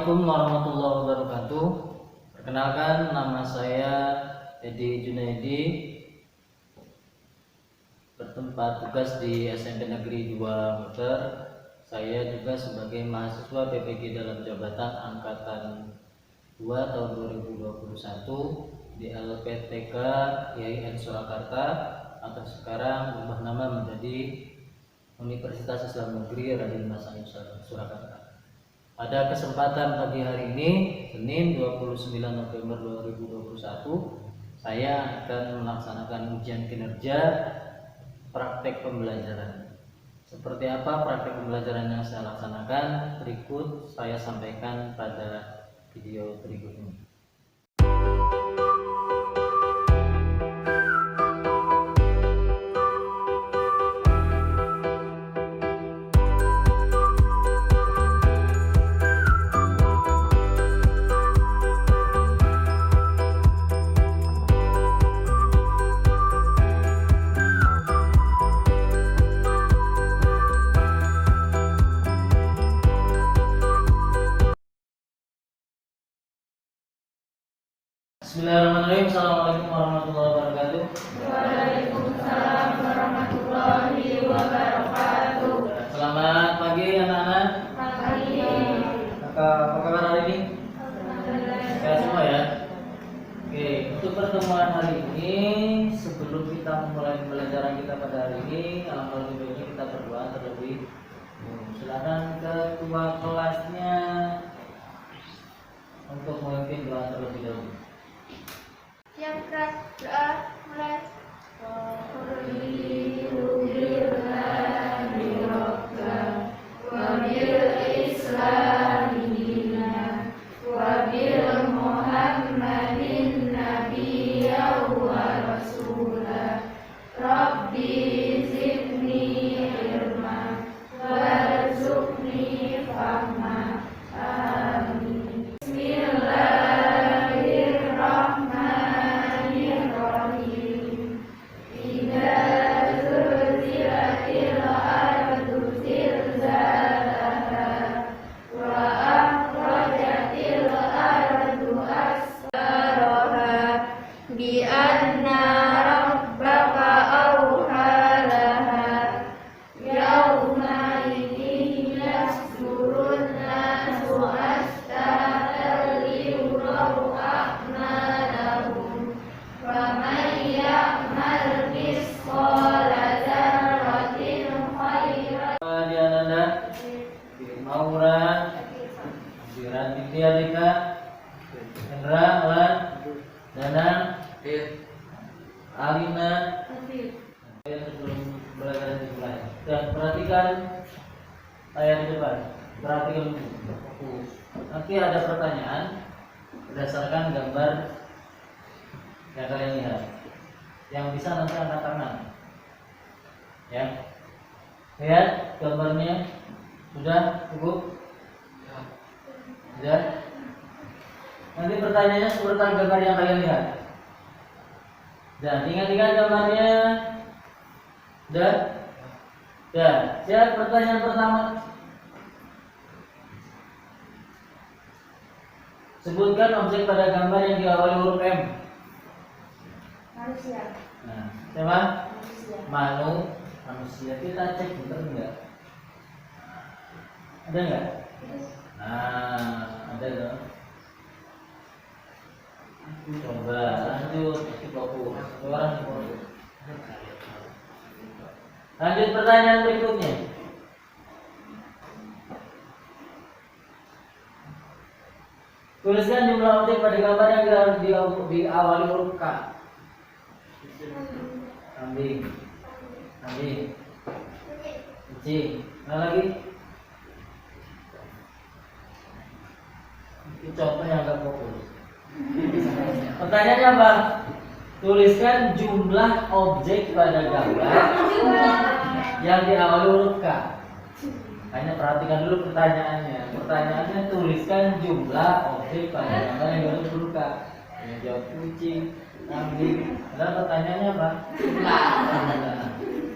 Assalamualaikum warahmatullahi wabarakatuh. Perkenalkan, nama saya Edi Junaidi, bertempat tugas di SMP Negeri 2 Muter. Saya juga sebagai mahasiswa PPG dalam jabatan Angkatan 2 tahun 2021 di LPTK IAIN Surakarta, atau sekarang berubah nama menjadi Universitas Islam Negeri Raden Mas Said Surakarta. Pada kesempatan pagi hari ini, Senin 29 November 2021, saya akan melaksanakan ujian kinerja praktek pembelajaran. Seperti apa praktek pembelajaran yang saya laksanakan? Berikut saya sampaikan pada video berikut ini. Bismillahirrahmanirrahim. Assalamualaikum warahmatullahi wabarakatuh. Waalaikumsalam warahmatullahi wabarakatuh. Selamat pagi anak-anak. Pagi. Apa kabar hari ini? Sehat semua ya. Oke, untuk pertemuan hari ini, sebelum kita memulai pembelajaran kita pada hari ini, alangkah lebih baiknya kita berdoa terlebih dahulu. Silakan ketua kelasnya untuk memimpin doa terlebih dahulu. Yang keras doa mulai. Maura, Raditya Dika, Hendra, Alan, Danang, Alina. Sebelum belajar dimulai, dan perhatikan layar di depan. Perhatikan fokus. Nanti ada pertanyaan berdasarkan gambar yang kalian lihat. Yang bisa nanti angkat tangan. Ya, lihat gambarnya. Sudah cukup? Sudah? Nanti pertanyaannya seperti gambar yang kalian lihat. Dan ingat-ingat gambarnya. Sudah? Sudah. Siap, pertanyaan pertama. Sebutkan objek pada gambar yang diawali huruf M. Manusia. Nah, siapa? Manusia. Manusia. Kita cek bener enggak? Ada nggak? Nah, ada dong. Coba lanjut, fokus. Orang fokus. Lanjut pertanyaan berikutnya. Tuliskan jumlah objek pada gambar yang diawali huruf K. Kambing, kambing, kucing. Mana lagi? Itu contoh yang agak fokus. Pertanyaannya apa? Tuliskan jumlah objek pada gambar yang diawali huruf K. Hanya perhatikan dulu pertanyaannya. Pertanyaannya tuliskan jumlah objek pada gambar yang diawali huruf K. Yang jawab kucing, kambing. Dan pertanyaannya apa?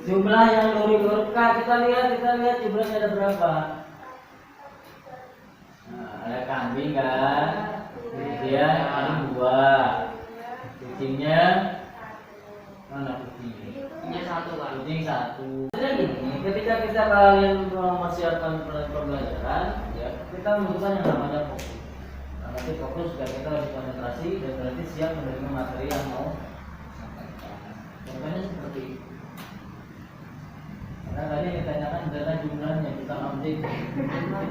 Jumlah yang diawali huruf K. Kita lihat jumlahnya ada berapa. Nah, Ada kambing kan, kemudian ini 2, kucingnya mana kucingnya? Punya 1 Pak. Kucing 1. Jadi gini, ketika kita kalian mempersiapkan pembelajaran, ya kita membutuhkan yang namanya fokus. Nah, nanti fokus supaya kita lebih konsentrasi dan berarti siap menerima materi yang mau disampaikan. Contohnya seperti itu. Karena tadi yang ditanyakan adalah jumlahnya bukan objek.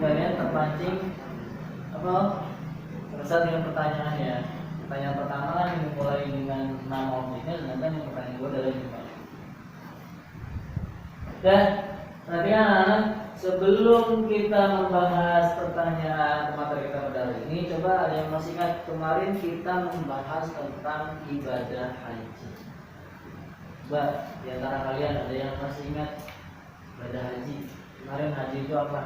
Kalian terpancing apa? Terusat dengan pertanyaannya. Pertanyaan pertama kan dimulai dengan nama objeknya, sedangkan yang pertanyaan kedua adalah jumlah. Dan perhatikan anak-anak, sebelum kita membahas pertanyaan materi kita pada hari ini, coba ada yang masih ingat kemarin kita membahas tentang ibadah haji. Coba di antara kalian ada yang masih ingat ibadah haji? Kemarin haji itu apa?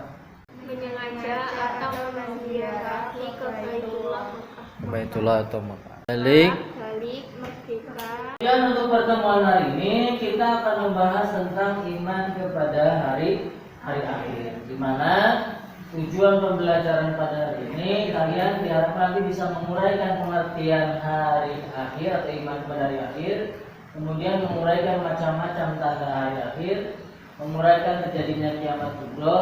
Menyengaja atau menziarahi ke Baitullah Mekah. Baitullah atau Mekah. Balik. Balik merdeka. Dan untuk pertemuan hari ini kita akan membahas tentang iman kepada hari akhir. Di mana tujuan pembelajaran pada hari ini kalian diharapkan nanti bisa menguraikan pengertian hari akhir atau iman kepada hari akhir, kemudian menguraikan macam-macam tanda hari akhir, menguraikan terjadinya kiamat kubra,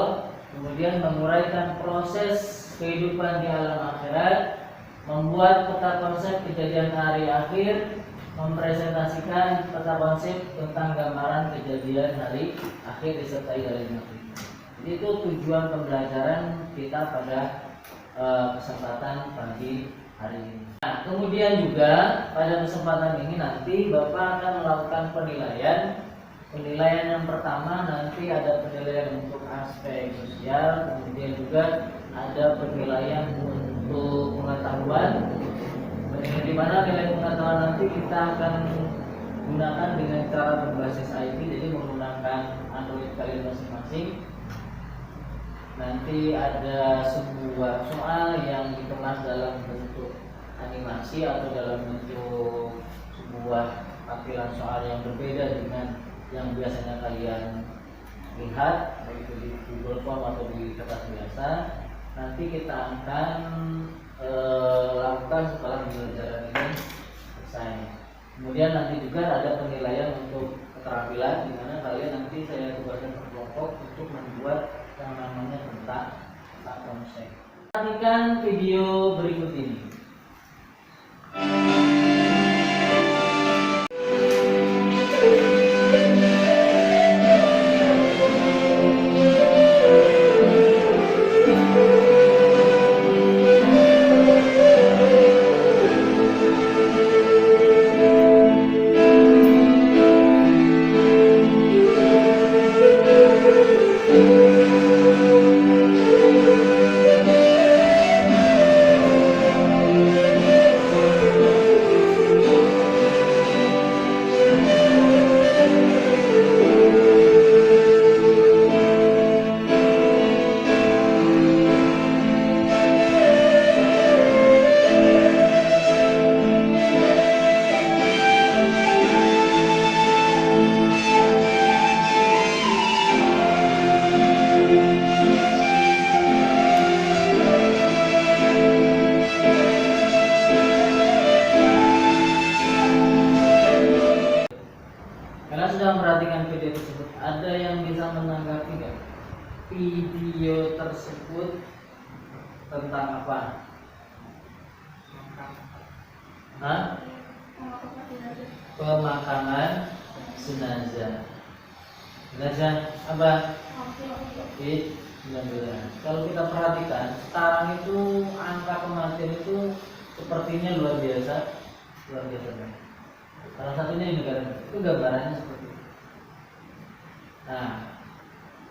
kemudian menguraikan proses kehidupan di alam akhirat, membuat peta konsep kejadian hari akhir, mempresentasikan peta konsep tentang gambaran kejadian hari akhir disertai dari materi. Jadi itu tujuan pembelajaran kita pada kesempatan pagi hari ini. Nah, kemudian juga pada kesempatan ini nanti Bapak akan melakukan penilaian. Penilaian yang pertama nanti ada penilaian untuk aspek sosial, kemudian juga ada penilaian untuk pengetahuan. Di mana nilai pengetahuan nanti kita akan gunakan dengan cara berbasis IP, jadi menggunakan Android kalian masing-masing. Nanti ada sebuah soal yang dikemas dalam bentuk animasi atau dalam bentuk sebuah tampilan soal yang berbeda dengan yang biasanya kalian lihat, baik itu di Google Form atau di kertas biasa. Nanti kita akan lakukan setelah pembelajaran ini selesai. Kemudian nanti juga ada penilaian untuk keterampilan, di mana kalian nanti saya tugaskan per kelompok untuk membuat yang namanya tentang konsep. Perhatikan video berikut ini. Kalian sudah memperhatikan video tersebut. Ada yang bisa menanggapi nggak? Video tersebut tentang apa? Hah? Pemakaman jenazah. Jenazah apa? COVID-19. Kalau kita perhatikan, sekarang itu angka kematian itu sepertinya luar biasa. Salah satunya di negara itu gambarannya seperti itu. Nah,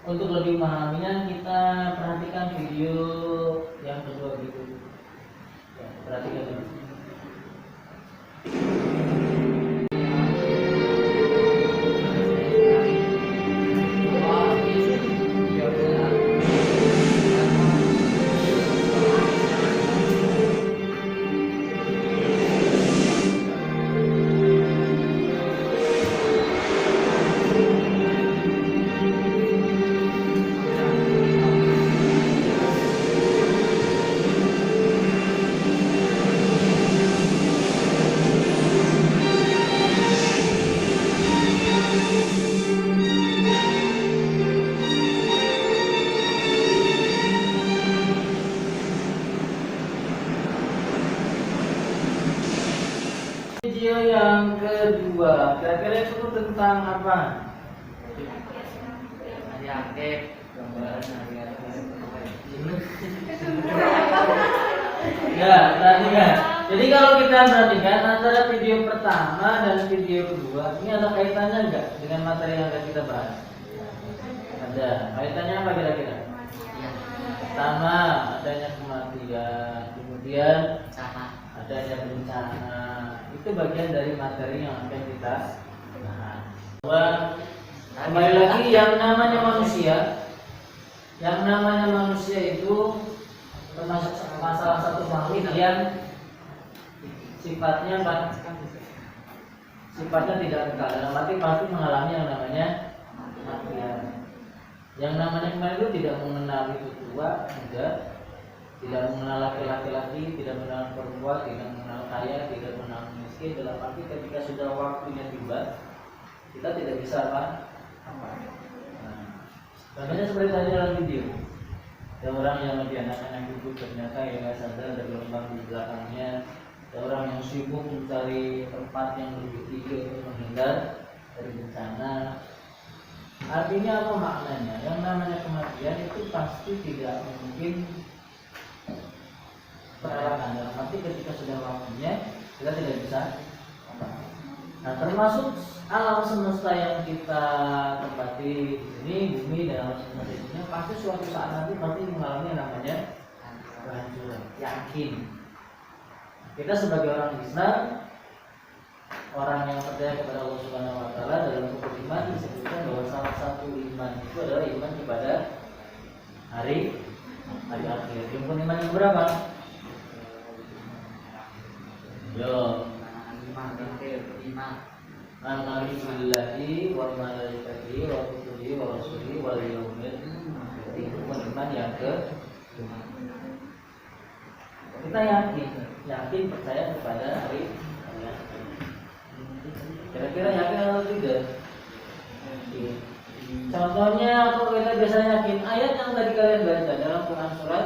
untuk lebih memahaminya kita perhatikan video yang kedua berikut. Ya, perhatikan dulu. video yang kedua, kira-kira itu tentang apa? Hari aktif, gambaran hari aktif. Ya, perhatikan. Jadi kalau kita perhatikan antara video pertama dan video kedua, ini ada kaitannya enggak dengan materi yang akan kita bahas? Ada. Kaitannya apa kira-kira? Pertama, adanya kematian, kemudian Sama. adanya bencana. Itu bagian dari materi yang akan kita bahas. Bahwa kembali lagi yang namanya manusia itu termasuk salah satu makhluk yang sifatnya tidak kekal. Dalam arti pasti mengalami yang namanya kematian. Yang namanya kemarin itu tidak mengenal itu tua, muda, tidak mengenal laki-laki, tidak mengenal perempuan, tidak mengenal kaya, tidak mengenal miskin. Dalam arti ketika sudah waktunya tiba, kita tidak bisa apa? Nah, contohnya seperti tadi dalam video, ada orang yang lebih anak-anak hidup ternyata yang nggak sadar ada gelombang di belakangnya, ada orang yang sibuk mencari tempat yang lebih tinggi untuk menghindar dari bencana. Artinya apa maknanya? Yang namanya kematian itu pasti tidak mungkin terelakkan. Dalam arti ketika sudah waktunya kita tidak bisa. Nah, termasuk alam semesta yang kita tempati di sini, bumi dan alam semesta ini pasti suatu saat nanti pasti mengalami yang namanya kehancuran. Yakin. Kita sebagai orang Islam, orang yang percaya kepada Allah Subhanahu Wa Taala, dalam buku iman disebutkan bahwa salah satu iman itu adalah iman kepada hari akhir. Rukun iman yang berapa? Yo. Amali billahi wa malaikatihi wa kutubihi wa rasulihi wal yaumil akhir. Rukun iman yang ke kita yakin percaya kepada hari akhir. Kira-kira yakin atau tidak? Contohnya apa kita biasanya yakin? Ayat yang tadi kalian baca dalam Quran surat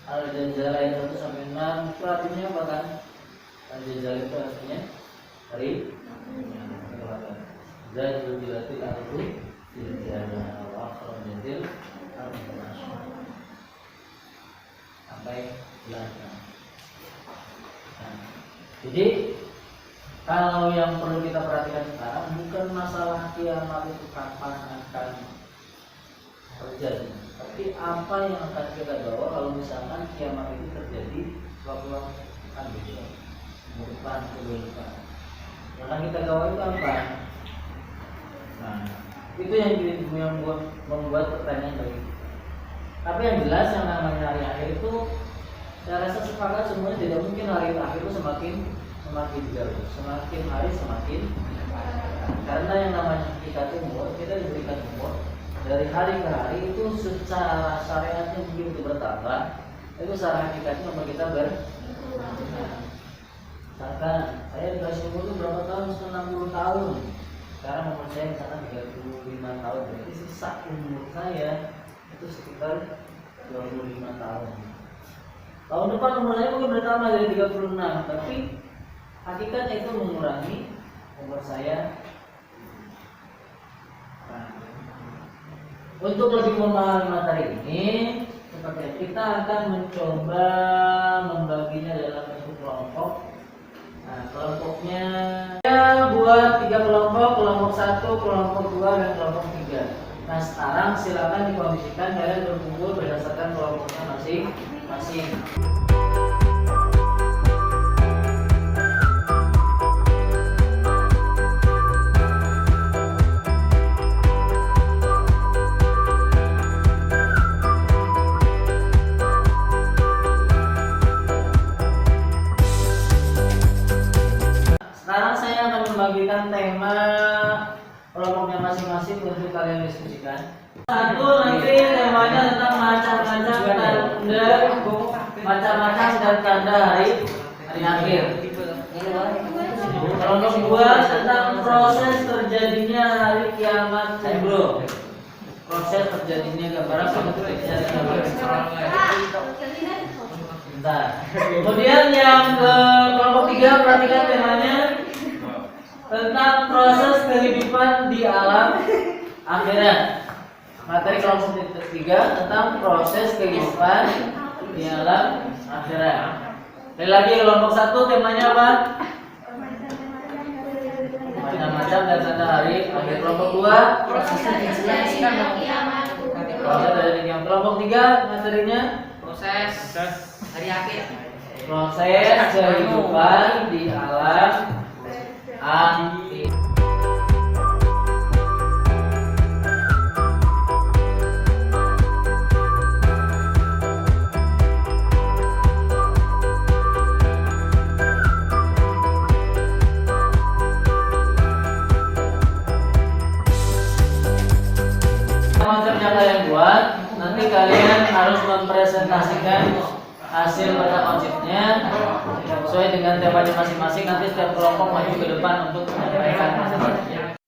Al-Zalzal ayat 1 sampai 6 itu artinya apa kan? Al-Zalzal itu artinya hari Zalzal dilatil ardu zilzalaha wa akhrajatil ardu sampai belakang. Jadi kalau yang perlu kita perhatikan sekarang bukan masalah kiamat itu kapan akan terjadi, tapi apa yang akan kita bawa kalau misalkan kiamat itu terjadi suatu akan besok, depan kebelokan. Yang akan kita bawa itu apa? Nah, itu yang membuat pertanyaan bagi. Tapi yang jelas yang namanya hari akhir itu, saya rasa sepakat semuanya tidak mungkin hari akhir itu semakin jauh, semakin hari semakin karena yang namanya kita diberikan umur dari hari ke hari itu secara syariatnya begitu bertambah, itu secara hakikatnya umur kita misalkan saya dikasih umur itu berapa tahun? 60 tahun. Sekarang umur saya misalkan 35 tahun, berarti sisa umur saya itu sekitar 25 tahun. Tahun depan umur saya mungkin bertambah dari 36, tapi hakikatnya itu mengurangi umur saya. Nah, untuk lebih memahami materi ini, seperti kita akan mencoba membaginya dalam bentuk kelompok. Nah, kelompoknya ya buat 3 kelompok, kelompok 1, kelompok 2, dan kelompok 3. Nah, sekarang silakan dikondisikan kalian berkumpul berdasarkan kelompoknya masing-masing. Sekarang saya akan membagikan tema kelompoknya masing-masing untuk kalian diskusikan. Satu nanti temanya tentang macam-macam dan tanda hari akhir. Kelompok 2 tentang proses terjadinya hari kiamat kubro. Proses terjadinya gambaran Bentar. Kemudian yang ke kelompok 3 perhatikan temanya tentang proses kehidupan di alam akhirat. Materi kelompok 3 tentang proses kehidupan di alam akhirat. Sekali lagi kelompok 1 temanya apa? Macam-macam dan tanda hari akhir. Kelompok 2 Proses dijelaskan. proses dari yang kelompok 3 materinya Proses hari akhir. proses kehidupan di alam akhir. Konsepnya kalian buat, nanti kalian harus mempresentasikan hasil pada konsepnya sesuai dengan temanya masing-masing. Nanti setiap kelompok maju ke depan untuk menyampaikan masing-masing.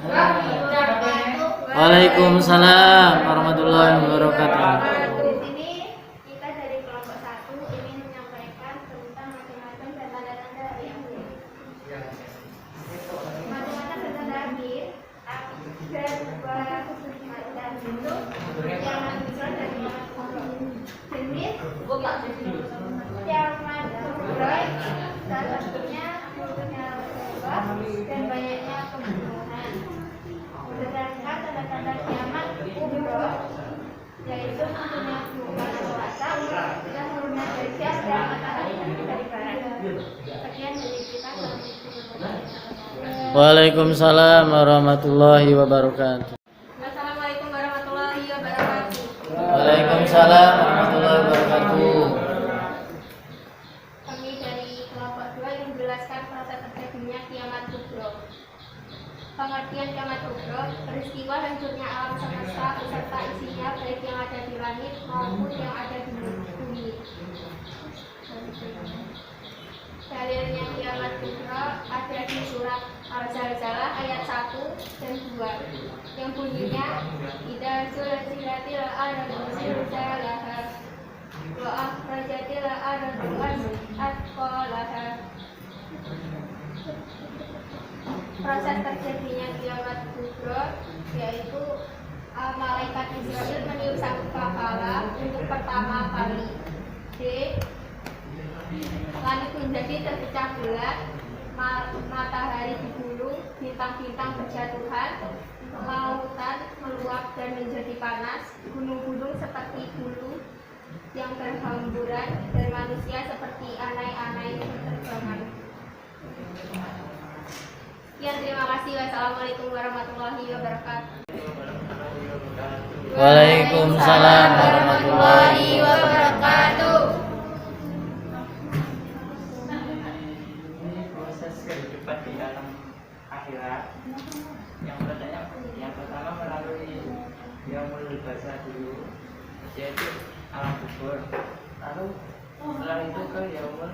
Waalaikumsalam warahmatullahi wabarakatuh. Di sini kita dari kelompok 1 ingin menyampaikan tentang macam-macam dan tanda-tanda hari akhir. Macam-macam dan tanda akhir ada dua macam bentuk, kiamat kubro dan kiamat kubro. Jenis kiamat kubro salah satunya mulutnya lebar dan banyaknya pembunuhan. Sedangkan tanda-tanda kiamat kubro yaitu munculnya bulan atau asap dan turunnya dari siang dan matahari dari barat. Sekian dari kita. Waalaikumsalam warahmatullahi wabarakatuh. Assalamualaikum warahmatullahi wabarakatuh. Waalaikumsalam warahmatullahi wabarakatuh. Kami dari kelompok 2 yang menjelaskan proses terjadinya kiamat kubro. Pengertian kiamat kubro, peristiwa hancurnya alam semesta beserta isinya baik yang ada di langit maupun yang ada di bumi. Dalilnya kiamat kubro ada di surat Al-Zalzalah ayat 1 dan 2 yang bunyinya idza zulzilatil ardu zilzalaha wa akhrajatil ardu athqalaha. Proses terjadinya kiamat kubro yaitu malaikat Israel meniup sangkakala untuk pertama kali. D. Langit menjadi terpecah belah, matahari digulung, bintang-bintang berjatuhan, lautan meluap dan menjadi panas, gunung-gunung seperti bulu yang berhamburan, dan manusia seperti anai-anai berterbangan. Sekian, terima kasih. Wassalamualaikum warahmatullahi wabarakatuh. Waalaikumsalam warahmatullahi wabarakatuh. Ini proses kehidupan di alam akhirat. Yang pertama melalui yaumul barzah dulu, yaitu alam kubur. Lalu setelah itu ke yaumul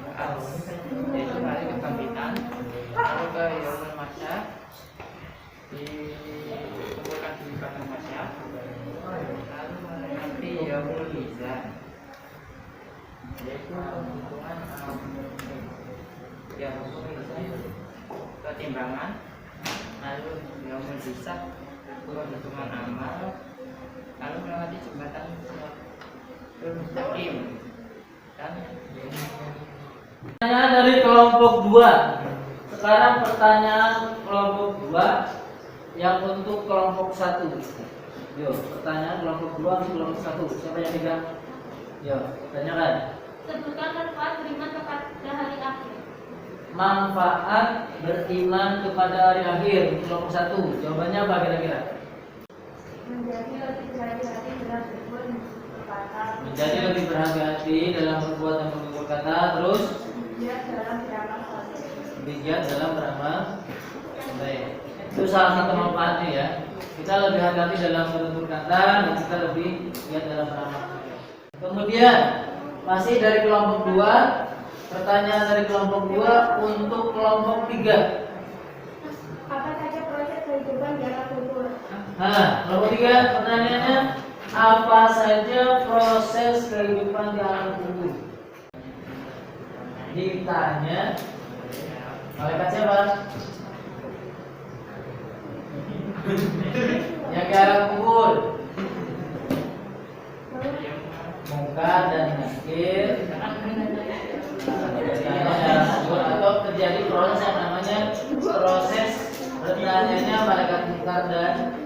ba'ats, yaitu hari kebangkitan. Lalu ke yaumul mahsyar, dikumpulkan di padang mahsyar. Lalu nanti yaumul mizan, yaitu penghitungan yang ketimbangan. Lalu yaumul hisab, penghitungan amal. Lalu melewati jembatan siratal mustaqim. Dan Pertanyaan dari kelompok 2. Sekarang pertanyaan kelompok 2 yang untuk kelompok 1. Yo, pertanyaan kelompok 2 untuk kelompok 1. Siapa yang pegang? Yo, tanyakan. Sebutkan manfaat beriman kepada hari akhir. Manfaat beriman kepada hari akhir untuk kelompok 1. Jawabannya apa kira-kira? Menjadi lebih berhati-hati dalam berbuat dan berkata. Menjadi lebih berhati-hati dalam berbuat dan bertutur kata. Terus Bijak dalam beramal saleh. bijak dalam beramal. Baik. Itu salah satu manfaatnya ya. Kita lebih hati-hati dalam bertutur kata dan kita lebih giat dalam beramal. Kemudian masih dari kelompok 2. Pertanyaan dari kelompok 2 untuk kelompok 3. Apa saja proses kehidupan di alam kubur? Kelompok 3 pertanyaannya, apa saja proses kehidupan di alam kubur? Ditanya malaikat siapa? Yang ke alam kubur. Mungkar dan nakir. Atau terjadi proses yang namanya proses bertanyanya malaikat mungkar dan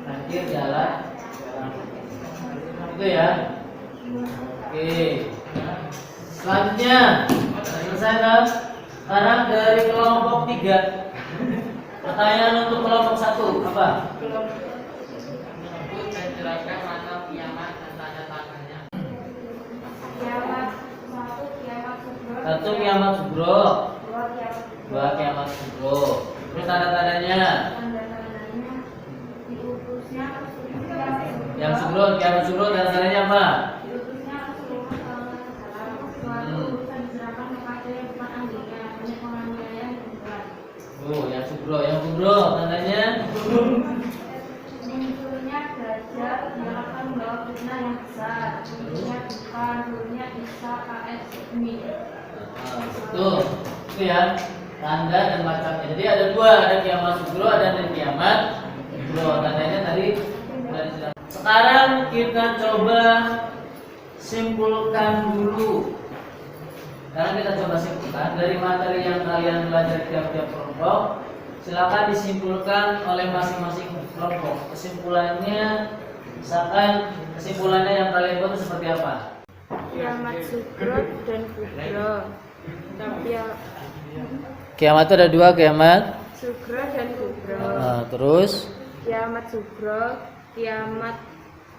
nakir jalan. Itu ya. Oke. Selanjutnya selesai kan? Sekarang dari kelompok 3. Pertanyaan untuk kelompok 1 apa? Saya jelaskan mana kiamat dan tanda-tandanya. Kiamat 1 kiamat kubro. 1 kiamat subro, 2 kiamat 2 kiamat subro. Terus tanda-tandanya. tanda-tandanya diutusnya Yang subro, kiamat subro tanda-tandanya apa? diutusnya Rasulullah SAW. Suatu urusan diserahkan kepada yang bukan ahlinya, banyak penganiayaan yang berat. Yang subro kubro. Yang kubro tandanya Dulunya derajat yang akan membawa fitnah yang besar. Dulunya bukan, dulunya bisa KS ini. Tuh, itu ya tanda dan macamnya. Jadi ada dua, ada kiamat kubro, ada kiamat kubro. Tandanya tadi. Sekarang kita coba simpulkan dulu. Sekarang kita coba simpulkan dari materi yang kalian belajar tiap-tiap kelompok. Silakan disimpulkan oleh masing-masing kelompok. Kesimpulannya, misalkan kesimpulannya yang kalian buat seperti apa? Kiamat sugro dan kubro. Ya, Kiamat itu ada dua, kiamat. sugro dan kubro. Terus Kiamat sugro, kiamat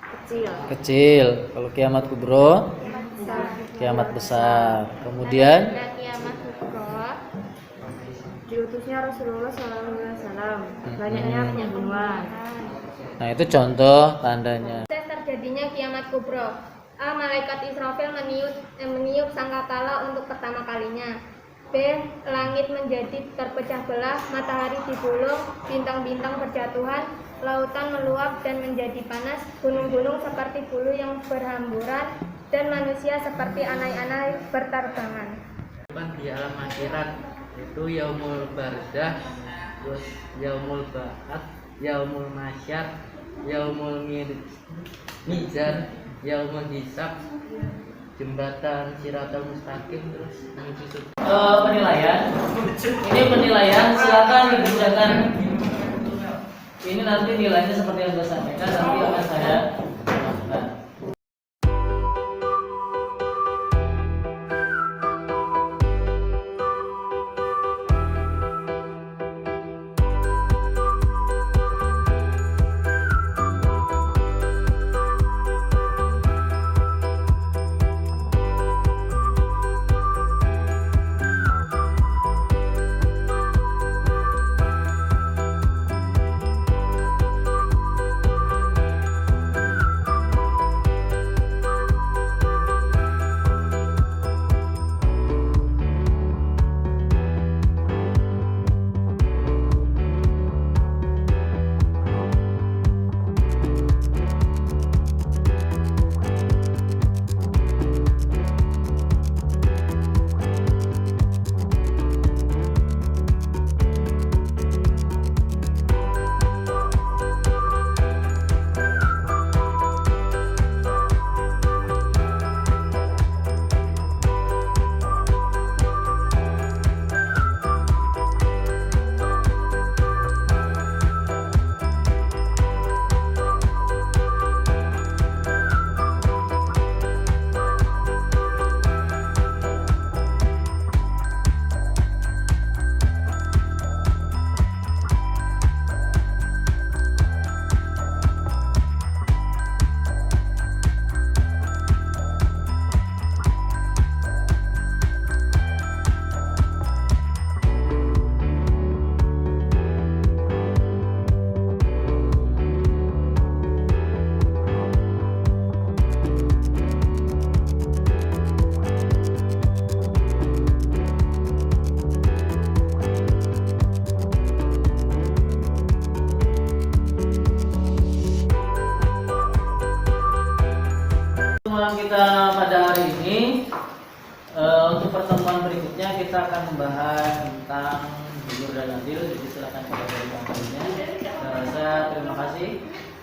kecil. kecil. Kalau kiamat kubro, Besar. kiamat besar. Kemudian Kiamat sugro diutusnya Rasulullah SAW. Banyaknya pembunuhan. nah itu contoh tandanya. Proses terjadinya kiamat kubro. A. Malaikat Israfil meniup sangkakala untuk pertama kalinya. B. Langit menjadi terpecah belah, matahari digulung, bintang-bintang berjatuhan, lautan meluap dan menjadi panas, gunung-gunung seperti bulu yang berhamburan, dan manusia seperti anai-anai berterbangan. Di alam akhirat itu yaumul bardah, terus yaumul ba'ats, yaumul masyar, yaumul mizan, yaumul hisab, jembatan Siratal Mustaqim, terus menuju surga. Penilaian. Ini penilaian, silakan dikerjakan. Ini nanti nilainya seperti yang saya sampaikan, nanti akan saya masukkan. Pertemuan kita pada hari ini, untuk pertemuan berikutnya kita akan membahas tentang jujur dan adil. Jadi silakan kita dari materinya. Saya rasa terima kasih.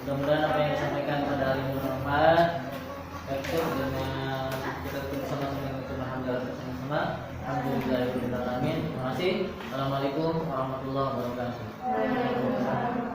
Mudah-mudahan apa yang disampaikan pada hari ini bermanfaat. Efektif dengan kita bersama-sama dengan Tuhan dalam bersama-sama. Alhamdulillahirobbilalamin. Terima kasih. Assalamualaikum warahmatullahi wabarakatuh.